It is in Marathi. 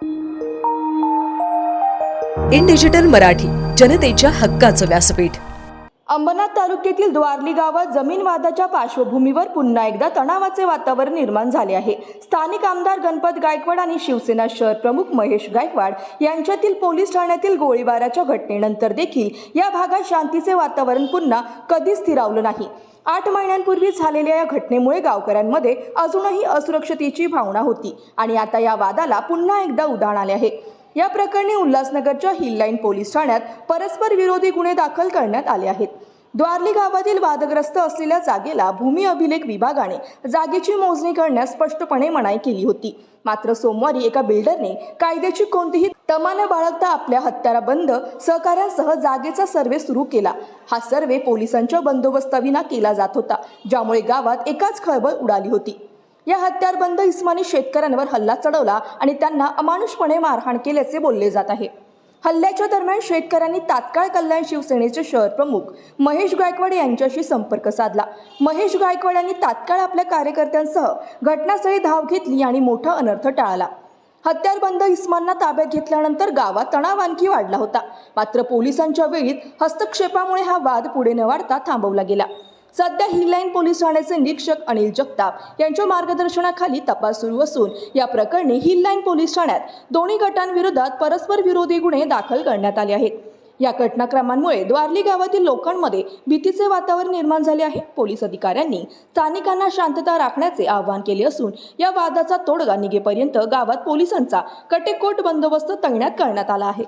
इन डिजिटल मराठी, जनतेच्या हक्काचं व्यासपीठ। अंबरनाथ तालुक्यातील द्वारली गावात जमीन वादाच्या पार्श्वभूमीवर पुन्हा एकदा तणावाचे वातावरण निर्माण झाले आहे। स्थानिक आमदार गणपत गायकवाड आणि शिवसेना शहर प्रमुख महेश गायकवाड यांच्यातील पोलीस ठाण्यातील गोळीबाराच्या घटनेनंतर देखील या भागात शांतीचे वातावरण पुन्हा कधीच स्थिरावलं नाही। 8 महिन्यांपूर्वी झालेल्या या घटनेमुळे गावकऱ्यांमध्ये अजूनही असुरक्षतेची भावना होती आणि आता या वादाला पुन्हा एकदा उधाण आले आहे। या प्रकरणी उल्हासनगरच्या हिल लाईन पोलीस ठाण्यात परस्पर विरोधी गुन्हे दाखल करण्यात आले आहेत। द्वारली गावातील वादग्रस्त असलेल्या जागेला भूमी अभिलेख विभागाने जागेची मोजणी करण्यास स्पष्टपणे मनाई केली होती। मात्र सोमवारी एका बिल्डरने कायद्याची कोणतीही तमा न बाळगता आपल्या हत्यारबंद सहकाऱ्यांसह जागेचा सर्वे सुरू केला। हा सर्वे पोलिसांच्या बंदोबस्ताविना केला जात होता, ज्यामुळे गावात एकाच खळबळ उडाली होती। या हत्यारबंद इस्मानी शेतकऱ्यांवर हल्ला चढवला आणि त्यांना अमानुषपणे मारहाण केल्याचे बोलले जात आहे। हल्ल्याच्या दरम्यान शेतकऱ्यांनी तात्काळ कल्याण शिवसेनेचे शहर प्रमुख महेश गायकवाड यांच्याशी संपर्क साधला। महेश गायकवाड यांनी तात्काळ आपल्या कार्यकर्त्यांसह घटनास्थळी धाव घेतली आणि मोठा अनर्थ टाळला। हत्यारबंद इस्मांना ताब्यात घेतल्यानंतर गावात तणाव आणखी वाढला होता। मात्र पोलिसांच्या वेळीत हस्तक्षेपामुळे हा वाद पुढे न वाढता थांबवला गेला। सध्या हिल लाईन पोलीस ठाण्याचे निरीक्षक अनिल जगताप यांच्या मार्गदर्शनाखाली तपास सुरू असून या प्रकरणी हिल लाईन पोलीस ठाण्यात दोन्ही गटांविरोधात परस्पर विरोधी गुन्हे दाखल करण्यात आले आहेत। या घटनाक्रमांमुळे द्वारली गावातील लोकांमध्ये भीतीचे वातावरण निर्माण झाले आहे। पोलीस अधिकाऱ्यांनी स्थानिकांना शांतता राखण्याचे आवाहन केले असून या वादाचा तोडगा निघेपर्यंत गावात पोलिसांचा कटेकोट बंदोबस्त तैनात करण्यात आला आहे।